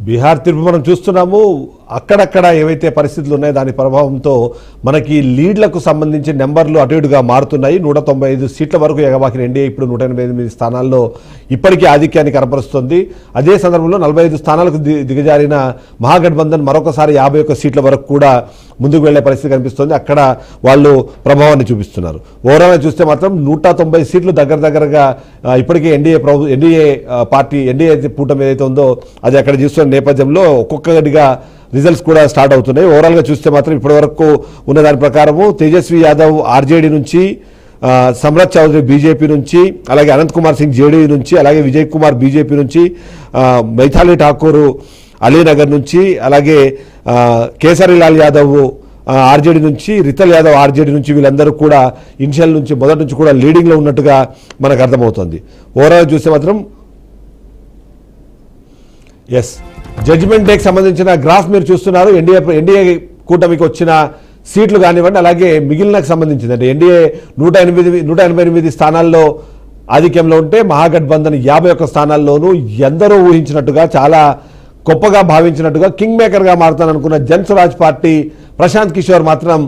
బీహార్ తీర్పు మనం చూస్తున్నాము. అక్కడక్కడ ఏవైతే పరిస్థితులు ఉన్నాయో దాని ప్రభావంతో మనకి లీడ్లకు సంబంధించి నెంబర్లు అటు ఇటుగా మారుతున్నాయి. 195 సీట్ల వరకు ఎగబాకిన ఎన్డీఏ ఇప్పుడు 188 స్థానాల్లో ఇప్పటికీ ఆధిక్యాన్ని కనపరుస్తుంది. అదే సందర్భంలో 45 స్థానాలకు దిగజారిన మహాగఠబంధన్ మరొకసారి 51 సీట్ల వరకు కూడా ముందుకు వెళ్లే పరిస్థితి కనిపిస్తుంది. అక్కడ వాళ్ళు ప్రభావాన్ని చూపిస్తున్నారు. ఓవరాల్గా చూస్తే మాత్రం 190 సీట్లు దగ్గరగా ఇప్పటికే ఎన్డీఏ పార్టీ ఎన్డీఏ కూటమి ఏదైతే ఉందో అది అక్కడ చూస్తున్న నేపథ్యంలో ఒక్కొక్కటిగా రిజల్ట్స్ కూడా స్టార్ట్ అవుతున్నాయి. ఓవరాల్గా చూస్తే మాత్రం ఇప్పటివరకు ఉన్న దాని ప్రకారము తేజస్వి యాదవ్ ఆర్జేడీ నుంచి, సమ్రాట్ చౌదరి బీజేపీ నుంచి, అలాగే అనంత్ కుమార్ సింగ్ జేడీయూ నుంచి, అలాగే విజయ్ కుమార్ బీజేపీ నుంచి, మైథాలి ఠాకూర్ అలీనగర్ నుంచి, అలాగే కేసరీలాల్ యాదవ్ ఆర్జేడీ నుంచి, రితల్ యాదవ్ ఆర్జేడీ నుంచి వీళ్ళందరూ కూడా ఇనిషియల్ నుంచి మొదటి నుంచి కూడా లీడింగ్లో ఉన్నట్టుగా మనకు అర్థమవుతుంది. ఓవరాల్ చూస్తే మాత్రం జడ్జిమెంట్ డేకి సంబంధించిన గ్రాఫ్ మీరు చూస్తున్నారు. ఎన్డీఏ కూటమికి వచ్చిన సీట్లు కానివ్వండి, అలాగే మిగిలినకు సంబంధించింది అంటే ఎన్డీఏ 188 స్థానాల్లో ఆధిక్యంలో ఉంటే మహాగఠబంధన్ 51 స్థానాల్లోనూ ఎందరో ఊహించినట్టుగా చాలా గొప్పగా భావించినట్టుగా కింగ్ మేకర్గా మారుతాననుకున్న జనస్వరాజ్ పార్టీ ప్రశాంత్ కిషోర్ మాత్రం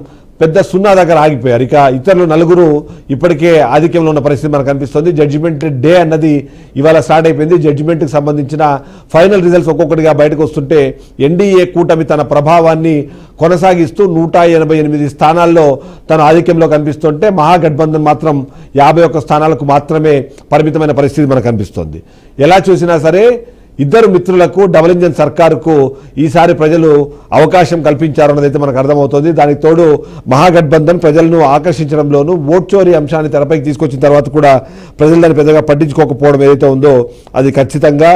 పెద్ద సున్నా దగ్గర ఆగిపోయారు. ఇక ఇతరులు 4 ఇప్పటికే ఆధిక్యంలో ఉన్న పరిస్థితి మనకు కనిపిస్తుంది. జడ్జిమెంట్ డే అన్నది ఇవాళ స్టార్ట్ అయిపోయింది. జడ్జిమెంట్కి సంబంధించిన ఫైనల్ రిజల్ట్స్ ఒక్కొక్కటిగా బయటకు వస్తుంటే ఎన్డీఏ కూటమి తన ప్రభావాన్ని కొనసాగిస్తూ 188 స్థానాల్లో తన ఆధిక్యంలో కనిపిస్తుంటే మహాగఠబంధన్ మాత్రం 51 స్థానాలకు మాత్రమే పరిమితమైన పరిస్థితి మనకు కనిపిస్తుంది. ఎలా చూసినా సరే ఇద్దరు మిత్రులకు డబుల్ ఇంజన్ సర్కారుకు ఈసారి ప్రజలు అవకాశం కల్పించారన్నదైతే మనకు అర్థమవుతుంది. దానికి తోడు మహాగఠబంధన్ ప్రజలను ఆకర్షించడంలోనూ ఓట్ చోరీ అంశాన్ని తెరపైకి తీసుకొచ్చిన తర్వాత కూడా ప్రజలు దాన్ని పెద్దగా పట్టించుకోకపోవడం ఏదైతే ఉందో అది ఖచ్చితంగా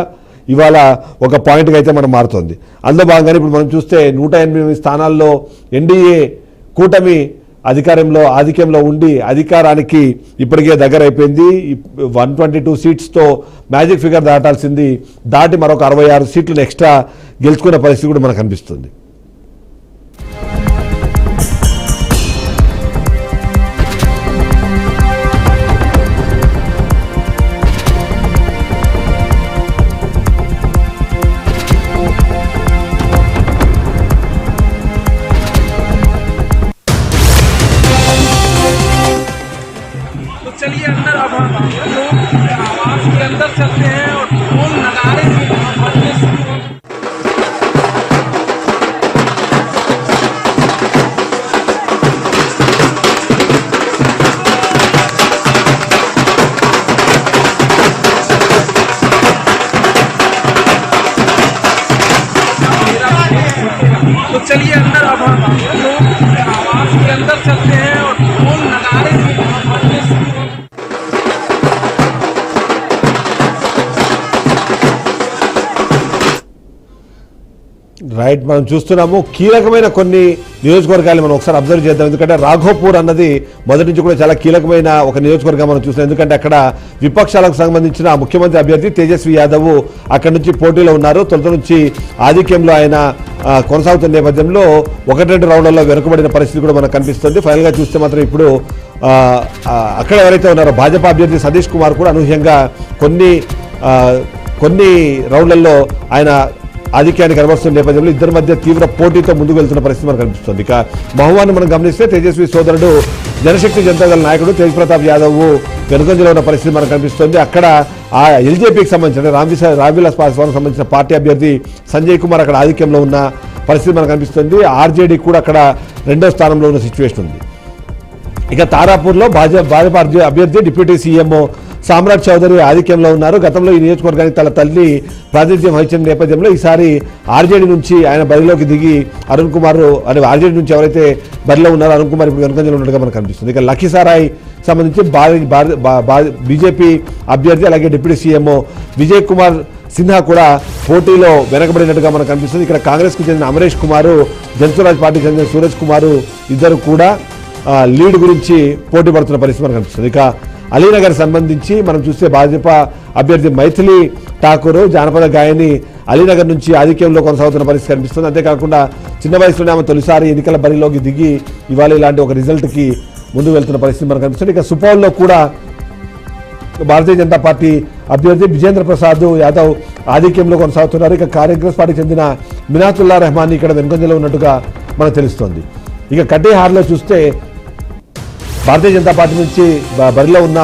ఇవాళ ఒక పాయింట్గా అయితే మనం మారుతుంది. అందులో భాగంగానే ఇప్పుడు మనం చూస్తే 188 స్థానాల్లో ఎన్డీఏ కూటమి ఆధిక్యంలో ఉండి అధికారానికి ఇప్పటికే దగ్గర అయిపోయింది. 122 సీట్స్తో మ్యాజిక్ ఫిగర్ దాటి మరొక 66 సీట్లను ఎక్స్ట్రా గెలుచుకునే పరిస్థితి కూడా మనకు కనిపిస్తుంది. चलिए अंदर अब हम लोग आवाज के अंदर चलते हैं और ढोल नगाड़े से बजने शुरू हो। तो चलिए अंदर अब हम लोग आवाज के अंदर चलते हैं और ढोल नगाड़े से बजने शुरू हो। రైట్, మనం చూస్తున్నాము కీలకమైన కొన్ని నియోజకవర్గాలు మనం ఒకసారి అబ్జర్వ్ చేద్దాం. ఎందుకంటే రాఘోపూర్ అన్నది మొదటి నుంచి కూడా చాలా కీలకమైన ఒక నియోజకవర్గం మనం చూస్తున్నాం. ఎందుకంటే అక్కడ విపక్షాలకు సంబంధించిన ముఖ్యమంత్రి అభ్యర్థి తేజస్వి యాదవ్ అక్కడి నుంచి పోటీలో ఉన్నారు. తొలుత నుంచి ఆధిక్యంలో ఆయన కొనసాగుతున్న నేపథ్యంలో 1-2 రౌండ్లలో వెనుకబడిన పరిస్థితి కూడా మనకు కనిపిస్తుంది. ఫైనల్గా చూస్తే మాత్రం ఇప్పుడు అక్కడ ఎవరైతే ఉన్నారో భాజపా అభ్యర్థి సతీష్ కుమార్ కూడా అనూహ్యంగా కొన్ని రౌండ్లలో ఆయన ఆధిక్యాన్ని కనబరుస్తున్న నేపథ్యంలో ఇద్దరి మధ్య తీవ్ర పోటీతో ముందుకు వెళ్తున్న పరిస్థితి మనకు కనిపిస్తుంది. ఇక మహువాను మనం గమనిస్తే తేజస్వి సోదరుడు జనశక్తి జనతాదళ నాయకుడు తేజ్ ప్రతాప్ యాదవ్ వెనుకంజలో ఉన్న పరిస్థితి మనకు కనిపిస్తుంది. అక్కడ ఆ ఎల్జేపీకి సంబంధించిన రామ్విలాస్ పాస్వాన్కి సంబంధించిన పార్టీ అభ్యర్థి సంజయ్ కుమార్ అక్కడ ఆధిక్యంలో ఉన్న పరిస్థితి మనకు కనిపిస్తుంది. ఆర్జేడీ కూడా అక్కడ 2వ స్థానంలో ఉన్న సిచ్యువేషన్ ఉంది. ఇక తారాపూర్లో భాజపా అభ్యర్థి డిప్యూటీ సీఎం సమ్రాట్ చౌదరి ఆధిక్యంలో ఉన్నారు. గతంలో ఈ నియోజకవర్గానికి తన తల్లి ప్రాతినిధ్యం వహించిన నేపథ్యంలో ఈసారి ఆర్జేడీ నుంచి ఆయన బరిలోకి దిగి అరుణ్ కుమార్ అనే ఆర్జేడీ నుంచి ఎవరైతే బరిలో ఉన్నారో అరుణ్ కుమార్ ఇప్పుడు వెనుకంజలో ఉన్నట్టుగా మనకు కనిపిస్తుంది. ఇక లఖీసరాయ్ సంబంధించి బీజేపీ అభ్యర్థి అలాగే డిప్యూటీ సీఎం విజయ్ కుమార్ సిన్హా కూడా పోటీలో వెనకబడినట్టుగా మనకు కనిపిస్తుంది. ఇక్కడ కాంగ్రెస్కు చెందిన అమరేష్ కుమారు, జనస్వరాజ్ పార్టీకి చెందిన సూరజ్ కుమారు ఇద్దరు కూడా లీడ్ గురించి పోటీ పడుతున్న పరిస్థితి మనకు కనిపిస్తుంది. ఇక అలీనగర్ సంబంధించి మనం చూస్తే భాజపా అభ్యర్థి మైథిలి ఠాకూర్ జానపద గాయని అలీనగర్ నుంచి ఆధిక్యంలో కొనసాగుతున్న పరిస్థితి కనిపిస్తుంది. అంతేకాకుండా చిన్న వయసులోనే ఆమె తొలిసారి ఎన్నికల బరిలోకి దిగి ఇవాళ ఇలాంటి ఒక రిజల్ట్కి ముందుకు వెళ్తున్న పరిస్థితి మనకు కనిపిస్తుంది. ఇక సుపౌల్లో కూడా భారతీయ జనతా పార్టీ అభ్యర్థి విజేంద్ర ప్రసాద్ యాదవ్ ఆధిక్యంలో కొనసాగుతున్నారు. ఇక కాంగ్రెస్ పార్టీకి చెందిన మినాతుల్లా రెహమాన్ ఇక్కడ వెనుకంజలో ఉన్నట్టుగా మనకు తెలుస్తోంది. ఇక కటిహార్లో చూస్తే భారతీయ జనతా పార్టీ నుంచి బరిలో ఉన్న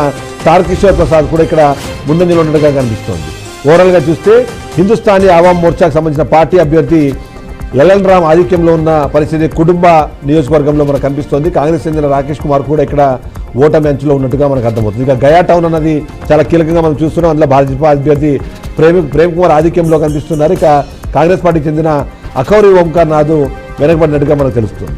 తారకిషోర్ ప్రసాద్ కూడా ఇక్కడ ముందంజలో ఉన్నట్టుగా కనిపిస్తోంది. ఓవరాల్గా చూస్తే హిందుస్థానీ ఆవాం మోర్చాకు సంబంధించిన పార్టీ అభ్యర్థి లలన్ రామ్ ఆధిక్యంలో ఉన్న పరిస్థితి కుటుంబ నియోజకవర్గంలో మనకు కనిపిస్తోంది. కాంగ్రెస్ చెందిన రాకేష్ కుమార్ కూడా ఇక్కడ ఓటమి అంచులో ఉన్నట్టుగా మనకు అర్థమవుతుంది. ఇక గయా టౌన్ అన్నది చాలా కీలకంగా మనం చూస్తున్నాం. అందులో భాజపా అభ్యర్థి ప్రేమ్ కుమార్ ఆధిక్యంలో కనిపిస్తున్నారు. ఇక కాంగ్రెస్ పార్టీకి చెందిన అఖౌరి ఓంకార్ నాథ్ వెనకబడినట్టుగా మనకు తెలుస్తుంది.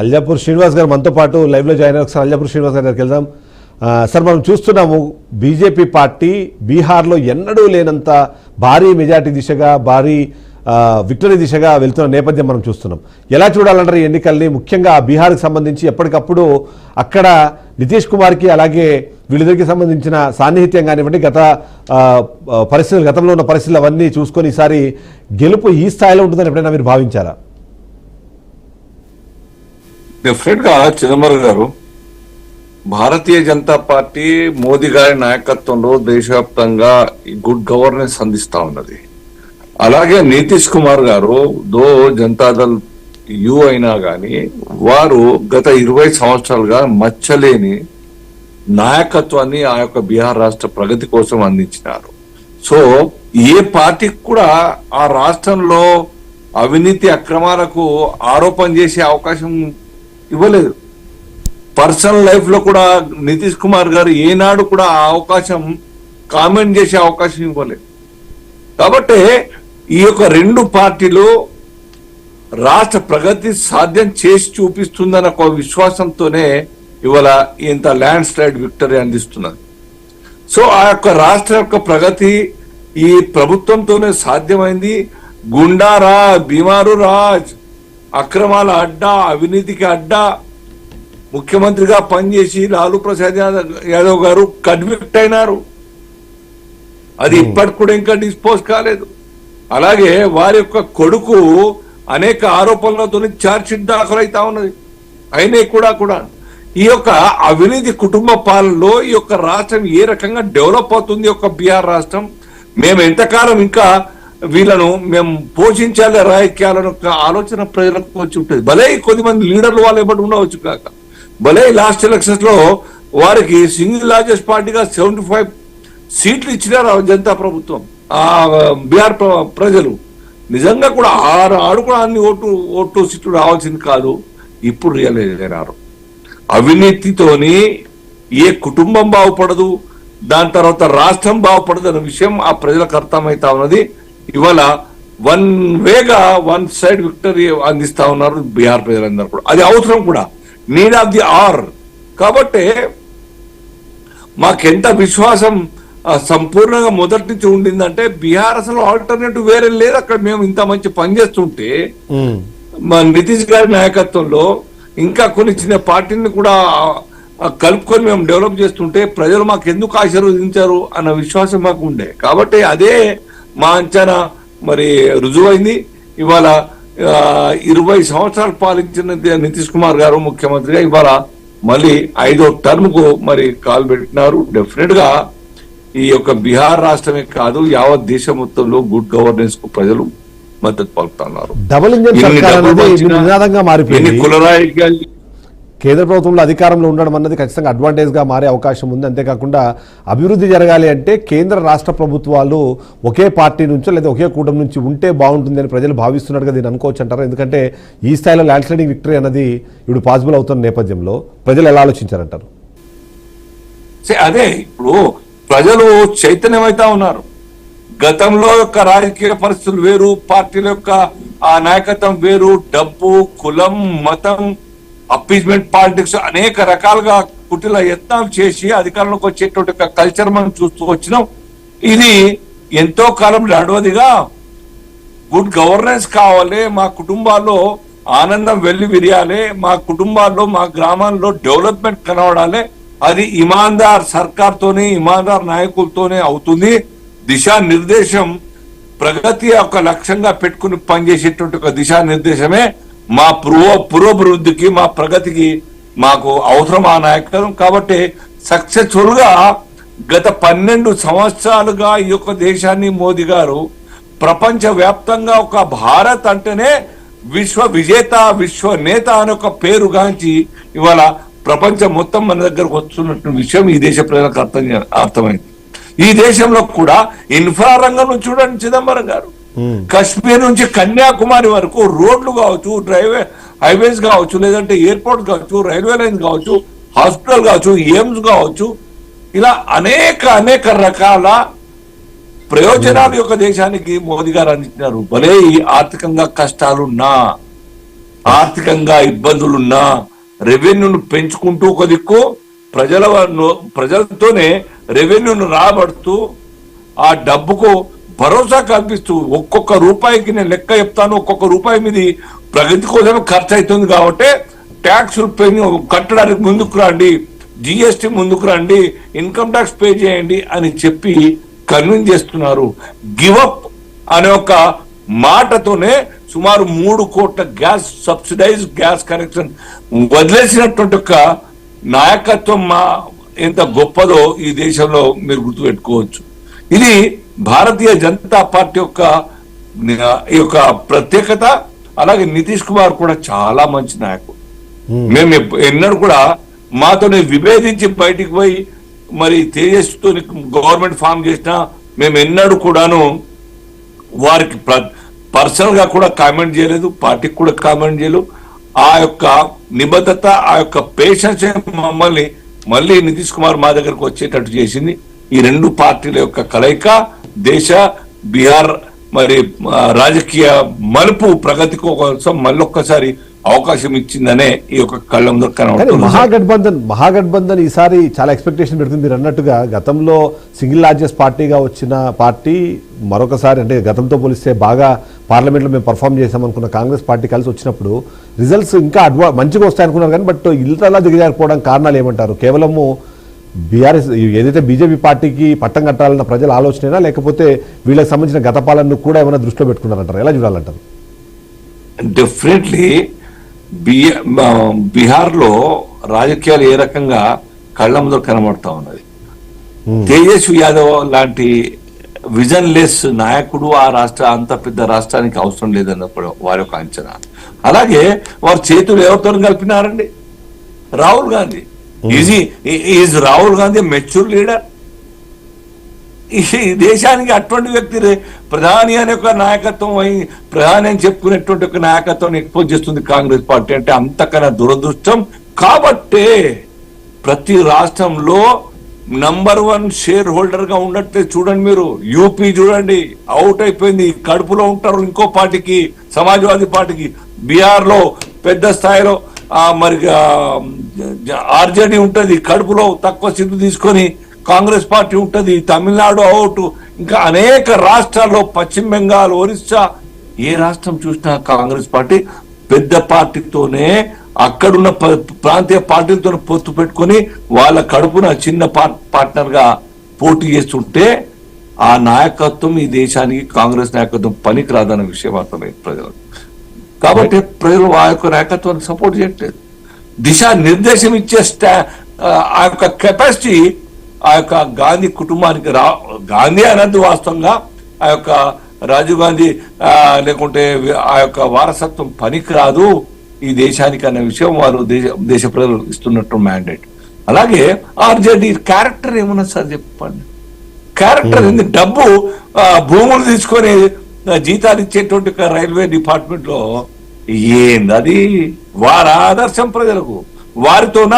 అల్జాపూర్ శ్రీనివాస్ గారు మనతో పాటు లైవ్లో జాయిన్ అయ్యారు. ఒకసారి అల్జాపూర్ శ్రీనివాస్ గారి దగ్గరికి వెళ్దాం. సార్, మనం చూస్తున్నాము బీజేపీ పార్టీ బీహార్లో ఎన్నడూ లేనంత భారీ మెజార్టీ దిశగా, భారీ విక్టరీ దిశగా వెళ్తున్న నేపథ్యం మనం చూస్తున్నాం. ఎలా చూడాలంటారు ఈ ఎన్నికల్ని? ముఖ్యంగా బీహార్కి సంబంధించి ఎప్పటికప్పుడు అక్కడ నితీష్ కుమార్కి అలాగే వీళ్ళిద్దరికి సంబంధించిన సాన్నిహిత్యం కానివ్వండి, పరిస్థితులు, గతంలో ఉన్న పరిస్థితులు అవన్నీ చూసుకొని ఈసారి గెలుపు ఈ స్థాయిలో ఉంటుందని ఎప్పుడైనా మీరు భావించారా? డెఫినెట్ గా చిదంబరం గారు, భారతీయ జనతా పార్టీ మోదీ గారి నాయకత్వంలో దేశవ్యాప్తంగా గుడ్ గవర్నెన్స్ అందిస్తా ఉన్నది. అలాగే నితీష్ కుమార్ గారు దో జనతాదళ్ యు అయినా గాని వారు గత 20 సంవత్సరాలుగా మచ్చలేని నాయకత్వాన్ని ఆ యొక్క బీహార్ రాష్ట్ర ప్రగతి కోసం అందించినారు. సో ఏ పార్టీకి కూడా ఆ రాష్ట్రంలో అవినీతి అక్రమాలకు ఆరోపణ చేసే అవకాశం ఇవ్వలేదు. పర్సనల్ లైఫ్ లో కూడా నితీష్ కుమార్ గారు ఏనాడు కూడా ఆ అవకాశం కామెంట్ చేసే అవకాశం ఇవ్వలేదు. కాబట్టి ఈ యొక్క రెండు పార్టీలు రాష్ట్ర ప్రగతి సాధ్యం చేసి చూపిస్తుందన్న ఒక విశ్వాసంతోనే ఇవాళ ఇంత ల్యాండ్ స్లైడ్ విక్టరీ అందిస్తున్నది. సో ఆ యొక్క రాష్ట్ర యొక్క ప్రగతి ఈ ప్రభుత్వంతోనే సాధ్యమైంది. గుండారా, బీమారు రాజ్, అక్రమాల అడ్డా, అవినీతికి అడ్డా ముఖ్యమంత్రిగా పనిచేసి లాలూ ప్రసాద్ యాదవ్ గారు కన్విక్ట్ అయినారు. అది ఇప్పటికి కూడా ఇంకా డిస్పోజ్ కాలేదు. అలాగే వారి యొక్క కొడుకు అనేక ఆరోపణలతో ఛార్జ్ షీట్ దాఖలు అవుతా ఉన్నది. అయినా కూడా ఈ యొక్క అవినీతి కుటుంబ పాలనలో ఈ యొక్క రాష్ట్రం ఏ రకంగా డెవలప్ అవుతుంది, యొక్క బీహార్ రాష్ట్రం, మేము ఎంతకాలం ఇంకా వీళ్ళను మేము పోషించాలి రాజకీయాలను ఒక ఆలోచన ప్రజలకు వచ్చి ఉంటుంది. భలే కొద్దిమంది లీడర్లు వాళ్ళు ఎప్పటి ఉండవచ్చు కాక, భలే లాస్ట్ ఎలక్షన్స్ లో వారికి సింగిల్ లార్జెస్ట్ పార్టీగా 75 సీట్లు ఇచ్చినారు జనతా ప్రభుత్వం. ఆ బీహార్ ప్రజలు నిజంగా కూడా ఆడు కూడా అన్ని ఓటు సీట్లు రావాల్సింది కాదు. ఇప్పుడు రియలైజ్ అయినారు అవినీతితోని ఏ కుటుంబం బాగుపడదు, దాని తర్వాత రాష్ట్రం బాగుపడదు అన్న విషయం ఆ ప్రజలకు అర్థమైతా ఉన్నది. ఇవాళ వన్ సైడ్ విక్టరీ అందిస్తా ఉన్నారు బీహార్ ప్రజలందరూ కూడా. అది అవసరం కూడా, నీడ్ ఆఫ్ ది ఆర్. కాబట్టి మాకెంత విశ్వాసం సంపూర్ణంగా మొదటి నుంచి ఉండిందంటే బీహార్ అసలు ఆల్టర్నేటివ్ వేరే లేదు. అక్కడ మేము ఇంత మంచి పని చేస్తుంటే మా నితీష్ గారి నాయకత్వంలో ఇంకా కొన్ని చిన్న పార్టీని కూడా కలుపుకొని మేము డెవలప్ చేస్తుంటే ప్రజలు మాకు ఎందుకు ఆశీర్వదించారు అన్న విశ్వాసం మాకు ఉండే. కాబట్టి అదే మా అంచనా మరి రుజువైంది. ఇవాళ 20 సంవత్సరాలు పాలించిన నితీష్ కుమార్ గారు ముఖ్యమంత్రిగా ఇవాళ మళ్ళీ 5వ టర్మ్ కు మరి కాలు పెట్టినారు. డెఫినెట్ గా ఈ యొక్క బీహార్ రాష్ట్రమే కాదు, యావత్ దేశం మొత్తంలో గుడ్ గవర్నెన్స్ కు ప్రజలు మద్దతు పలుకుతున్నారు. డబుల్ ఇంజన్ సర్కార్ అనేది నినాదంగా మారిపోయింది. కేంద్ర ప్రభుత్వంలో అధికారంలో ఉండడం అన్నది ఖచ్చితంగా అడ్వాంటేజ్గా మారే అవకాశం ఉంది. అంతేకాకుండా అభివృద్ధి జరగాలి అంటే కేంద్ర రాష్ట్ర ప్రభుత్వాలు ఒకే పార్టీ నుంచో లేదా ఒకే కూటమి నుంచి ఉంటే బాగుంటుందని ప్రజలు భావిస్తున్నట్టుగా దీన్ని అనుకోవచ్చు అంటారు. ఎందుకంటే ఈ స్థాయిలో ల్యాండ్ స్లైడింగ్ విక్టరీ అన్నది ఇప్పుడు పాసిబుల్ అవుతున్న నేపథ్యంలో ప్రజలు ఎలా ఆలోచించారంటారు? అదే ఇప్పుడు ప్రజలు చైతన్యమైతా ఉన్నారు. గతంలో యొక్క రాజకీయ పరిస్థితులు వేరు, పార్టీల యొక్క ఆ నాయకత్వం వేరు, డబ్బు, కులం, మతం, అప్పీజ్మెంట్ పాలిటిక్స్ అనేక రకాలుగా కుటిల యత్నాలు చేసి అధికారంలోకి వచ్చేటువంటి కల్చర్ మనం చూస్తూ వచ్చినాం. ఇది ఎంతో కాలం నడవదిగా గుడ్ గవర్నెన్స్ కావాలి, మా కుటుంబాల్లో ఆనందం వెళ్లి విరియాలి, మా కుటుంబాల్లో మా గ్రామాల్లో డెవలప్మెంట్ కనబడాలి. అది ఇమాందార్ సర్కార్ తోనే, ఇమాందార్ నాయకులతోనే అవుతుంది. దిశానిర్దేశం ప్రగతి ఒక లక్ష్యంగా పెట్టుకుని పనిచేసేటువంటి ఒక దిశానిర్దేశమే మా పురోభివృద్ధికి, మా ప్రగతికి మాకు అవసరం ఆ నాయకత్వం. కాబట్టి సక్సెస్ఫుల్ గా గత 12 సంవత్సరాలుగా ఈ యొక్క దేశాన్ని మోదీ గారు ప్రపంచ వ్యాప్తంగా ఒక భారత్ అంటేనే విశ్వ విజేత, విశ్వ నేత అనే ఒక పేరు గాంచి ఇవాళ ప్రపంచం మొత్తం మన దగ్గరకు వస్తున్నటువంటి విషయం ఈ దేశ ప్రజలకు అర్థమైంది. ఈ దేశంలో కూడా ఇన్ఫ్రా రంగంలో చూడండి చిదంబరం గారు, కశ్మీర్ నుంచి కన్యాకుమారి వరకు రోడ్లు కావచ్చు, హైవేస్ కావచ్చు, లేదంటే ఎయిర్పోర్ట్ కావచ్చు, రైల్వే లైన్ కావచ్చు, హాస్పిటల్ కావచ్చు, ఎయిమ్స్ కావచ్చు, ఇలా అనేక రకాల ప్రయోజనాలు యొక్క దేశానికి మోదీ గారు అందించినారు. భలే ఈ ఆర్థికంగా కష్టాలున్నా, ఆర్థికంగా ఇబ్బందులున్నా రెవెన్యూను పెంచుకుంటూ ఒక దిక్కు ప్రజలతోనే రెవెన్యూను రాబడుతూ ఆ డబ్బుకు భరోసా కల్పిస్తూ ఒక్కొక్క రూపాయికి నేను లెక్క చెప్తాను, ఒక్కొక్క రూపాయి మీద ప్రగతి కోసం ఖర్చు అవుతుంది కాబట్టి ట్యాక్సులు కట్టడానికి ముందుకు రండి, జిఎస్టీ ముందుకు రండి, ఇన్కమ్ ట్యాక్స్ పే చేయండి అని చెప్పి కన్విన్స్ చేస్తున్నారు. గివప్ అనే ఒక మాటతోనే సుమారు 3 కోట్ల గ్యాస్ సబ్సిడైజ్ గ్యాస్ కనెక్షన్ వదిలేసినటువంటి ఒక నాయకత్వం ఎంత గొప్పదో ఈ దేశంలో మీరు గుర్తుపెట్టుకోవచ్చు. ఇది భారతీయ జనతా పార్టీ యొక్క ప్రత్యేకత. అలాగే నితీష్ కుమార్ కూడా చాలా మంచి నాయకుడు. మేము ఎన్నడూ కూడా మాతోనే విభేదించి బయటికి పోయి మరి తేజస్తో గవర్నమెంట్ ఫామ్ చేసినా మేము ఎన్నడూ కూడాను వారికి పర్సనల్ గా కూడా కామెంట్ చేయలేదు, పార్టీకి కూడా కామెంట్ చేయలేదు. ఆ యొక్క నిబద్ధత, ఆ యొక్క పేషెన్స్ మమ్మల్ని మళ్ళీ నితీష్ కుమార్ మా దగ్గరకు వచ్చేటట్టు చేసింది. ఈ 2 పార్టీల యొక్క కలయిక దేశ బీహార్ మరి రాజకీయ మలుపు ప్రగతి కోసం మళ్ళొక్కసారి అవకాశం ఇచ్చిందనే ఈ యొక్క కళ్ళంలో కనబడుతుంది. మహాగఠబంధన్ ఈసారి చాలా ఎక్స్పెక్టేషన్ పెడుతుంది. మీరు అన్నట్టుగా గతంలో సింగిల్ లార్జెస్ట్ పార్టీగా వచ్చిన పార్టీ మరొకసారి అంటే గతంతో పోలిస్తే బాగా పార్లమెంట్లో మేము పర్ఫామ్ చేసామనుకున్న కాంగ్రెస్ పార్టీ కలిసి వచ్చినప్పుడు రిజల్ట్స్ ఇంకా మంచిగా వస్తాయనుకున్నారు కానీ బట్ ఇల్తలా దిగజారిపోవడం కారణాలు ఏమంటారు? కేవలము బీఆర్ఎస్ ఏదైతే బీజేపీ పార్టీకి పట్టం కట్టాలన్న ప్రజల ఆలోచన, లేకపోతే వీళ్ళకి సంబంధించిన గత పాలనను కూడా ఏమైనా దృష్టిలో పెట్టుకున్నారంటారు? ఎలా చూడాలంటారు? డెఫినెట్లీ బీహార్ లో రాజకీయాలు ఏ రకంగా కళ్ళ ముందు కనబడతా ఉన్నది. తేజస్వి యాదవ్ లాంటి విజన్ లెస్ నాయకుడు ఆ అంత పెద్ద రాష్ట్రానికి అవసరం లేదన్నప్పుడు వారి యొక్క అంచనా. అలాగే వారు చేతులు ఎవరితో కలిపినారండి? Rahul Gandhi. Is Rahul Gandhi mature leader? ఈ దేశానికి అటువంటి వ్యక్తి ప్రధాని అనే ఒక నాయకత్వం ప్రధాని అని చెప్పుకునేటువంటి ఒక నాయకత్వం ఎక్స్పోజ్ చేస్తుంది కాంగ్రెస్ పార్టీ అంటే అంతకన్నా దురదృష్టం. కాబట్టే ప్రతి రాష్ట్రంలో నంబర్ 1 షేర్ హోల్డర్ గా ఉండట్లేదు. చూడండి మీరు యూపీ చూడండి, అవుట్ అయిపోయింది, కడుపులో ఉంటారు ఇంకో పార్టీకి, సమాజ్వాదీ పార్టీకి. బీహార్ లో పెద్ద స్థాయిలో మరి ఆర్జేడీ ఉంటది, కడుపులో తక్కువ సీట్లు తీసుకొని కాంగ్రెస్ పార్టీ ఉంటది. తమిళనాడు అవుట్, ఇంకా అనేక రాష్ట్రాల్లో, పశ్చిమ బెంగాల్, ఒరిస్సా, ఏ రాష్ట్రం చూసినా కాంగ్రెస్ పార్టీ పెద్ద పార్టీతోనే అక్కడున్న ప్రాంతీయ పార్టీలతో పొత్తు పెట్టుకుని వాళ్ళ కడుపున చిన్న పార్ట్నర్ గా పోటీ చేస్తుంటే ఆ నాయకత్వం ఈ దేశానికి కాంగ్రెస్ నాయకత్వం పనికి రాదన్న విషయం అర్థమైంది ప్రజలకు. కాబట్టి ప్రజలు ఆ యొక్క నాయకత్వాన్ని సపోర్ట్ చేయట్లేదు. దిశా నిర్దేశం ఇచ్చే ఆ యొక్క కెపాసిటీ ఆ యొక్క గాంధీ కుటుంబానికి గాంధీ అన్నది వాస్తవంగా ఆ యొక్క రాజీవ్ గాంధీ లేకుంటే ఆ యొక్క వారసత్వం పనికి రాదు. ఈ దేశానికి అనే విషయం వారు దేశ ప్రజలు ఇస్తున్నట్టు మ్యాండేట్. అలాగే ఆర్జేడీ క్యారెక్టర్ ఏమన్నా సార్ చెప్పండి. క్యారెక్టర్ ఏంది? డబ్బు భూములు తీసుకొని జీతాలు ఇచ్చేటువంటి రైల్వే డిపార్ట్మెంట్ లో ఏంది అది? వారి ఆదర్శం ప్రజలకు, వారితోన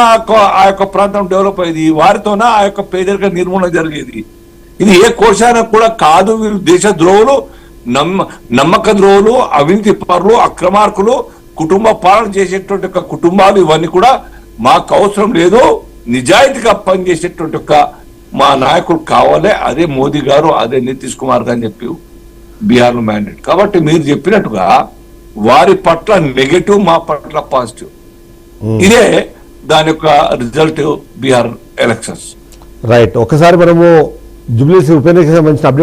ఆ యొక్క ప్రాంతం డెవలప్ అయ్యేది, వారితోన ఆ యొక్క పేదరిక నిర్మూలన జరిగేది. ఇది ఏ కోశాన కూడా కాదు. వీరు దేశ ద్రోహులు, నమ్మక ద్రోహులు, అవినీతి పరులు, అక్రమార్కులు, కుటుంబ పాలన చేసేటువంటి కుటుంబాలు. ఇవన్నీ కూడా మాకు అవసరం లేదు. నిజాయితీగా పనిచేసేటువంటి మా నాయకుడు కావాలి. అదే మోదీ గారు, అదే నితీష్ కుమార్ గారు అని చెప్పి బీహార్ లో మ్యాండేట్. కాబట్టి మీరు చెప్పినట్టుగా వారి పట్ల నెగటివ్, మా పట్ల పాజిటివ్. ఇదే దాని యొక్క రిజల్ట్ బీహార్ ఎలక్షన్స్. రైట్. ఒకసారి మనము జూబ్లీహిల్స్ ఉప ఎన్నికకి సంబంధించిన అప్డేట్